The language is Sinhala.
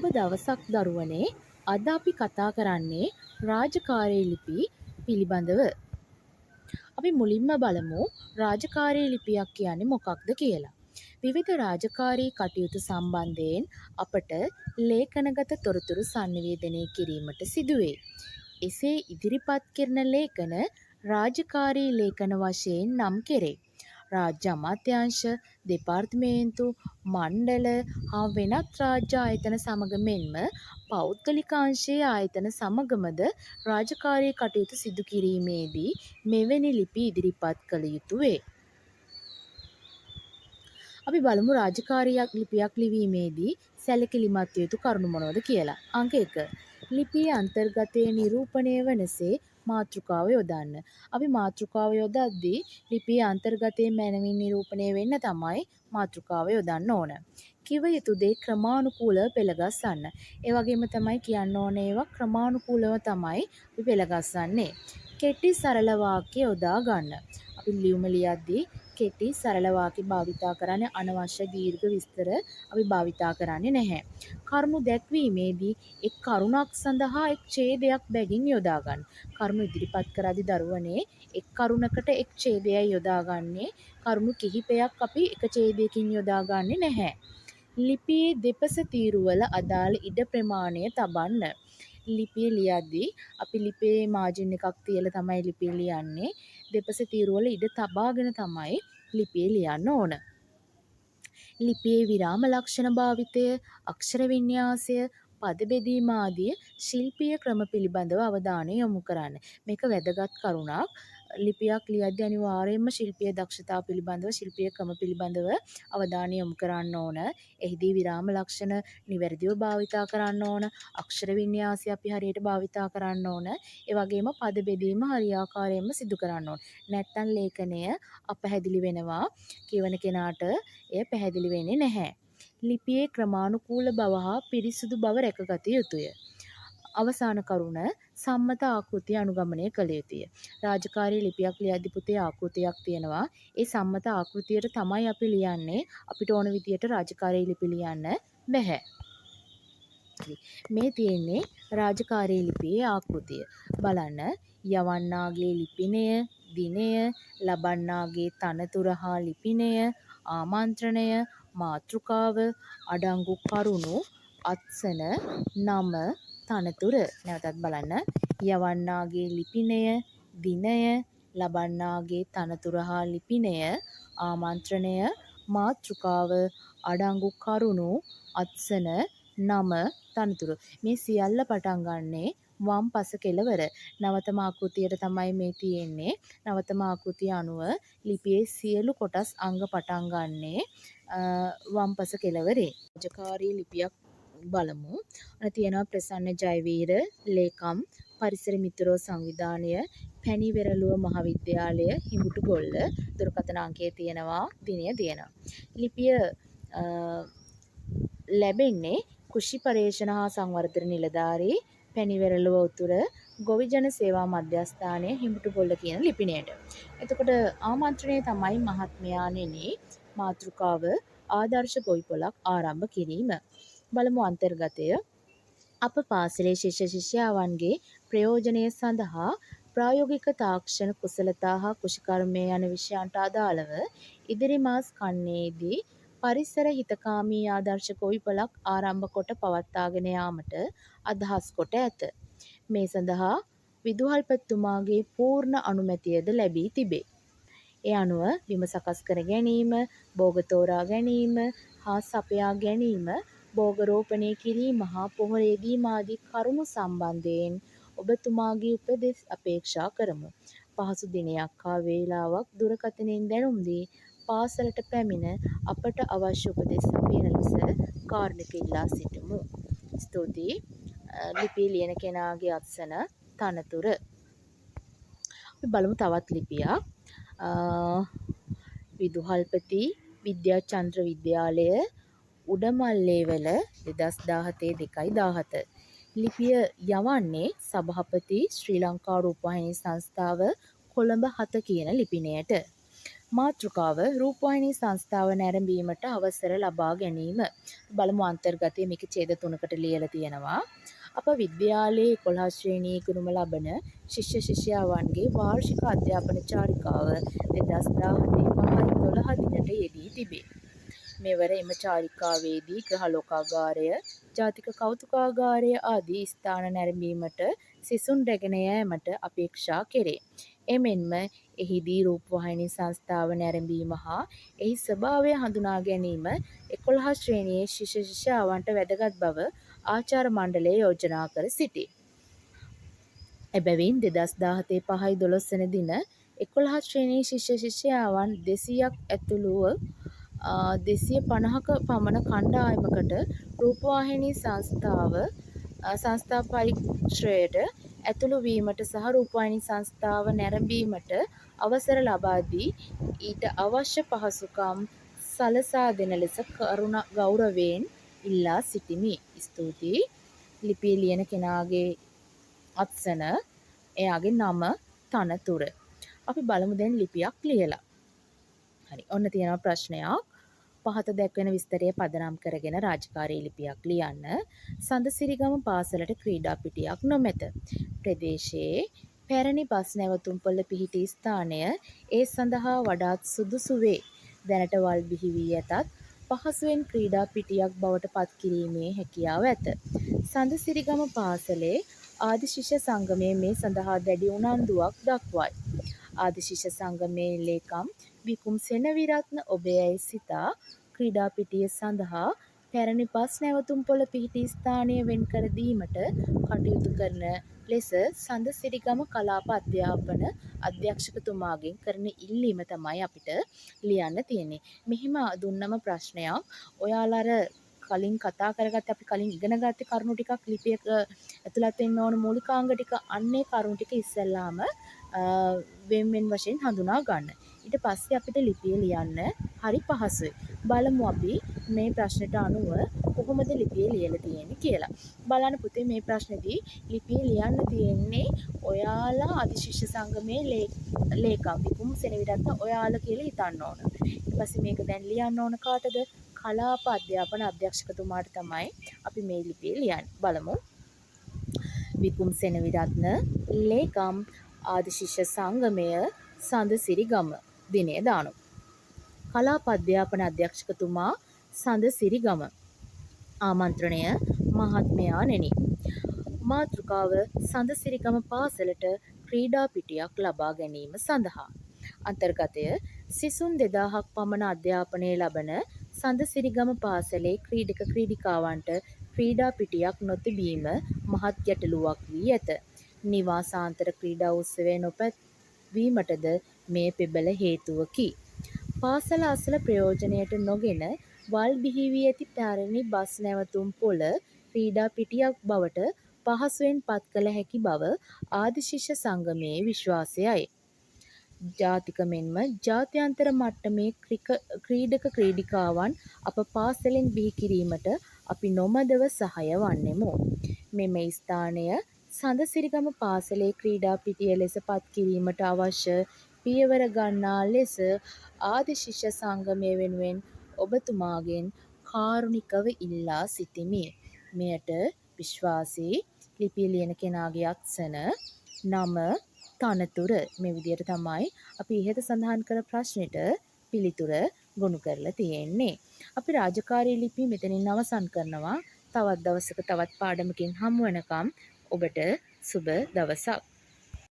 සුබ දවසක් දරුවනේ. අද අපි කතා කරන්නේ රාජකාරී ලිපි පිළිබඳව. අපි මුලින්ම බලමු රාජකාරී ලිපියක් කියන්නේ මොකක්ද කියලා. විවිධ රාජකාරී කටයුතු සම්බන්ධයෙන් අපට ලේඛනගත තොරතුරු sannivedanaya කිරීමට සිදුවේ. එසේ ඉදිරිපත් කරන ලේඛන රාජකාරී ලේඛන වශයෙන් නම් කෙරේ. රාජ්‍ය අමාත්‍යාංශ, දෙපාර්තමේන්තු, මණ්ඩල හා වෙනත් රාජ්‍ය ආයතන සමග මෙන්ම පෞද්ගලික අංශයේ ආයතන සමගමද රාජකාරී කටයුතු සිදු කිරීමේදී මෙවැනි ලිපි ඉදිරිපත් කළ යුතු වේ. අපි බලමු රාජකාරියක් ලිපියක් ලිවීමේදී සැලකිලිමත් යුතු කරුණු මොනවද කියලා. අංක 1. ලිපියේ අන්තර්ගතයේ නිරූපණය වනසේ මාතෘකාව යොදන්න. අපි මාතෘකාව යොදද්දී ලිපියේ අන්තර්ගතයේ මැනවින් නිරූපණය වෙන්න තමයි මාතෘකාව යොදන්න ඕන. කිව යුතු දේ ක්‍රමානුකූලව පෙළගස්වන්න. ඒ වගේම තමයි කියන්න ඕන ඒවා ක්‍රමානුකූලව තමයි අපි පෙළගස්වන්නේ. කෙටි සරල වාක්‍ය යොදා ගන්න. අපි ලියුම ලියද්දී කෙටි සරල වාක්‍ය භාවිතා කරන්නේ අනවශ්‍ය දීර්ඝ විස්තර අපි භාවිතා කරන්නේ නැහැ. කරුණු දැක්වීමේදී එක් කරුණක් සඳහා එක් ඡේදයක් බැගින් යොදා ගන්න. කරුණු ඉදිරිපත් කරද්දී දරුවනේ එක් කරුණකට එක් ඡේදයයි යොදාගන්නේ. කරුණු කිහිපයක් අපි එක ඡේදයකින් යොදාගන්නේ නැහැ. ලිපියේ දෙපස තීරුවල අදාළ ඉඩ ප්‍රමාණය තබන්න. ලිපිය ලියද්දී අපි ලිපියේ මාජින් එකක් තියලා තමයි ලිපිය ලියන්නේ. දෙපස තීරුවල ඉඩ තබාගෙන තමයි ලිපිය ලියන්න ඕන. ලිපියේ විරාම ලක්ෂණ භාවිතය, අක්ෂර වින්‍යාසය, පද බෙදීම ආදී ශිල්පීය ක්‍රම පිළිබඳව අවධානය යොමු කරන්න. මේක වැදගත් කරුණක්. ලිපියක් ලියද්දී අනිවාර්යයෙන්ම ශිල්පීය දක්ෂතාව පිළිබඳව, ශිල්පීය ක්‍රම පිළිබඳව අවධානය යොමු කරන්න ඕන. එහිදී විරාම ලක්ෂණ නිවැරදිව භාවිතා කරන්න ඕන. අක්ෂර වින්‍යාසය අපි හරියට භාවිතා කරන්න ඕන. ඒ වගේම පද බෙදීම හරියාකාරයෙන්ම සිදු කරන්න ඕන. නැත්නම් ලේඛනය අපැහැදිලි වෙනවා. කියවන කෙනාට එය පැහැදිලි වෙන්නේ නැහැ. ලිපියේ ක්‍රමානුකූල බව හා පිරිසිදු බව රැකගත යුතුය. අවසාන කරුණ සම්මත ආකෘතිය අනුගමනය කළ යුතුය. රාජකාරී ලිපියක් ලියද්දී පුතේ ආකෘතියක් තියෙනවා. ඒ සම්මත ආකෘතියට තමයි අපි ලියන්නේ. අපිට ඕන විදියට රාජකාරී ලිපි ලියන්න බැහැ. මේ තියෙන්නේ රාජකාරී ලිපියේ ආකෘතිය. බලන්න යවන්නාගේ ලිපිනය, දිනය, ලබන්නාගේ තනතුර හා ලිපිනය, ආමන්ත්‍රණය, මාතෘකාව, අඩංගු කරුණු, අත්සන, නම, තනතුර. නැවතත් බලන්න යවන්නාගේ ලිපිනය, දිනය, ලබන්නාගේ තනතුර හා ලිපිනය, ආමන්ත්‍රණය, මාතෘකාව, අඩංගු කරුණු, අත්සන, නම, තනතුර. මේ සියල්ල පටන් ගන්නේ වම් පස කෙළවර. නවතම ආකෘතියට තමයි මේ තියෙන්නේ. නවතම ආකෘතිය අනුව ලිපියේ සියලු කොටස් අංග පටන් ගන්නේ වම් පස කෙළවරේ. රාජකාරී ලිපියක් බලමු. අන්න තියෙනවා ප්‍රසන්න ජයවීර ලේකම්, පරිසර මිත්‍රෝ සංවිධානය, පැණිවෙරළුව මහාවිද්‍යාලය, හිඟුටුගොල්ල. දුරකථන අංකය තියෙනවා, දිනය තියෙනවා. ලිපිය ලැබෙන්නේ කෘෂි පර්යේෂණ හා සංවර්ධන නිලධාරී, පැණිවෙරළුව උතුර ගොවි ජන සේවා මධ්‍යස්ථානය, හිඟුටුගොල්ල කියන ලිපිනයට. එතකොට ආමන්ත්‍රණය තමයි මහත්මයාණෙනි. මාතෘකාව ආදර්ශ ගොවිපොළක් ආරම්භ කිරීම. බලමු අන්තර්ගතය. අප පාසලේ ශිෂ්‍ය ශිෂ්‍යාවන්ගේ ප්‍රයෝජනය සඳහා ප්‍රායෝගික තාක්ෂණ කුසලතා හා කෘෂිකර්මය යන විෂයන්ට අදාළව ඉදිරි මාස කන්නයේදී පරිසර හිතකාමී ආදර්ශ ගොවිපළක් ආරම්භ කොට පවත්වාගෙන යාමට අදහස් කොට ඇත. මේ සඳහා විදුහල්පතිතුමාගේ පූර්ණ අනුමැතියද ලැබී තිබේ. ඒ අනුව බිම සකස් කර ගැනීම, බෝග තෝරා ගැනීම හා සපයා ගැනීම, බෝග රෝපණය කිරීම හා පොහොර යෙදීම ආදී කරුණු සම්බන්ධයෙන් ඔබතුමාගේ උපදෙස් අපේක්ෂා කරමු. පහසු දිනයක් හා වේලාවක් දුරකථනයෙන් දැනුම් දී පාසලට පැමිණ අපට අවශ්‍ය උපදෙස් සපයන ලෙස කාරුණික ඉල්ලා සිටිමු. ස්තුතියි. ලිපිය ලියන කෙනාගේ අත්සන, තනතුර. අපි බලමු තවත් ලිපියක්. විදුහල්පති විද්‍යාචන්ද්‍ර විද්‍යාලය, උඩමල්ලේවල 2017-2-17. ලිපිය යවන්නේ සභාපති ශ්‍රී ලංකා රූපවාහිනී සංස්ථාව කොළඹ 7 කියන ලිපිනයට. මාතෘකාව රූපවාහිනී සංස්ථාව නැරඹීමට අවසර ලබා ගැනීම. බලමු අන්තර්ගතයේ මේක ඡේද 3කට ලියලා තියෙනවා. අප විද්‍යාලයේ 11 ශ්‍රේණියේ ඉගෙනුම ලබන ශිෂ්‍ය ශිෂ්‍යාවන්ගේ වාර්ෂික අධ්‍යාපන චාරිකාව 2017 5 දිනට යෙදී තිබේ. මෙවර එම චාරිකාවේදී ග්‍රහලෝකාගාරය, ජාතික කෞතුකාගාරය ආදී ස්ථාන නැරඹීමට සිසුන් රැගෙන යෑමට අපේක්ෂා කෙරේ. එමෙන්ම එහිදී රූපවාහිනී සංස්ථාව නැරඹීම හා එහි ස්වභාවය හඳුනා ගැනීම 11 ශ්‍රේණියේ ශිෂ්‍ය ශිෂ්‍යාවන්ට වැදගත් බව ආචාර්ය මණ්ඩලය යෝජනා කර සිටී. එබැවින් 2017 5/12 වන දින 11 ශ්‍රේණියේ ශිෂ්‍ය ශිෂ්‍යාවන් 200ක් ඇතුළුව 250ක පමණ කණ්ඩායමකට රූපවාහිනී සංස්ථා පරීක්ෂයට ඇතුළු වීමට සහ රූපවාහිනී සංස්ථාව නැරඹීමට අවසර ලබා දී ඊට අවශ්‍ය පහසුකම් සලසා දෙන ලෙස ගෞරවයෙන් ඉල්ලා සිටිමි. ස්තුතියි. ලිපිය ලියන කෙනාගේ අත්සන, එයාගේ නම, තනතුර. අපි බලමු දැන් ලිපියක් ලියලා. හරි. ඔන්න තියෙනවා ප්‍රශ්නයක්. පහත දැක්වෙන විස්තරය පදනම් කරගෙන රාජකාරී ලිපියක් ලියන්න. සඳසිරිගම පාසලට ක්‍රීඩා පිටියක් නොමැත. ප්‍රදේශයේ පැරණි බස් නැවතුම්පොළ පිහිටි ස්ථානය ඒ සඳහා වඩාත් සුදුසු වේ. දැනට වල් බිහි වී ඇතත් පහසුවෙන් ක්‍රීඩා පිටියක් බවට පත් කිරීමේ හැකියාව ඇත. සඳසිරිගම පාසලේ ආදිශිෂ්‍ය සංගමය මේ සඳහා දැඩි උනන්දුවක් දක්වයි. ආදිශිෂ්‍ය සංගමේ ලේකම් විකුම් සෙනවිරත්න ඔබයයි සිතා ක්‍රීඩා පිටිය සඳහා පැරණි බස් නැවතුම්පොළ පිහිටි ස්ථානය වෙන් කර දීමට කටයුතු කරන ලෙස සඳසිරිගම කලාප අධ්‍යාපන අධ්‍යක්ෂකතුමාගෙන් කරන ඉල්ලීම තමයි අපිට ලියන්න තියෙන්නේ. මෙහිම දුන්නම ප්‍රශ්නයක් ඔයාලා අර කලින් කතා කරගත්ත අපි කලින් ඉගෙන ගත්ත කරුණු ටිකක් ලිපියක ඇතුළත් වෙන්න ඕන මූලිකාංග ටික අන්නේ කරුණු ටික ඉස්සෙල්ලාම වෙන් වශයෙන් හඳුනා ගන්න. ඊට පස්සේ අපිට ලිපිය ලියන්න හරි පහසුයි. බලමු අපි මේ ප්‍රශ්නෙට අනුව කොහොමද ලිපිය ලියලා තියෙන්නේ කියලා. බලන්න පුතේ මේ ප්‍රශ්නේදී ලිපිය ලියන්න තියෙන්නේ ඔයාලා අධිශිෂ්‍ය සංගමේ ලේකම් විකුම් සෙනවිරත්න ඔයාලා කියලා හිතන්න ඕන. ඊට පස්සේ මේක දැන් ලියන්න ඕන කාටද? කලාප අධ්‍යාපන අධ්‍යක්ෂකතුමාට තමයි අපි මේ ලිපිය ලියන්නේ. බලමු. විකුම් සෙනවිරත්න ලේකම් ආදිශිෂ්‍ය සංගමය සඳසිරිගම දිනය දානු. කලාප අධ්‍යාපන අධ්‍යක්ෂකතුමා සඳසිරිගම. ආමන්ත්‍රණය මහත්මයාණෙනි. මාතෘකාව සඳසිරිගම පාසලට ක්‍රීඩා පිටියක් ලබා ගැනීම සඳහා. අන්තර්ගතය සිසුන් 2000ක් පමණ අධ්‍යාපනය ලබන සඳසිරිගම පාසලේ ක්‍රීඩක ක්‍රීඩිකාවන්ට ක්‍රීඩා පිටියක් නොතිබීම මහත් ගැටලුවක් වී ඇත. නිවාසාන්තර ක්‍රීඩා උත්සවය නොපැවැත්වීමටද මේ පෙබළ හේතුවකි. පාසල අසල ප්‍රයෝජනයට නොගෙන වල් බිහි වී ඇති පැරණි බස් නැවතුම්පොළ ක්‍රීඩා පිටියක් බවට පහසුවෙන් පත් කළ හැකි බව ආදිශිෂ්‍ය සංගමයේ විශ්වාසයයි. ජාතික මෙන්ම ජාත්‍යන්තර මට්ටමේ ක්‍රීඩක ක්‍රීඩිකාවන් අප පාසලෙන් බිහි කිරීමට අපි නොමදව සහාය වන්නෙමු. මෙම ස්ථානය සඳසිරිගම පාසලේ ක්‍රීඩා පිටිය ලෙස පත් කිරීමට අවශ්‍ය පියවර ගන්නා ලෙස ආදිශිෂ්‍ය සංගමය වෙනුවෙන් ඔබතුමාගෙන් කාරුණිකව ඉල්ලා සිටිමි. මෙයට විශ්වාසී ලිපිය ලියන කෙනාගේ අත්සන, නම, තනතුර මේ විදිහට තමයි අපි ඉහත සඳහන් කර ප්‍රශ්නෙට පිළිතුර ගොනු කරලා තියෙන්නේ. අපි රාජකාරී ලිපි මෙතනින් අවසන් කරනවා. තවත් දවසක තවත් පාඩමකින් හමු වෙනකම් ඔබට සුබ දවසක්.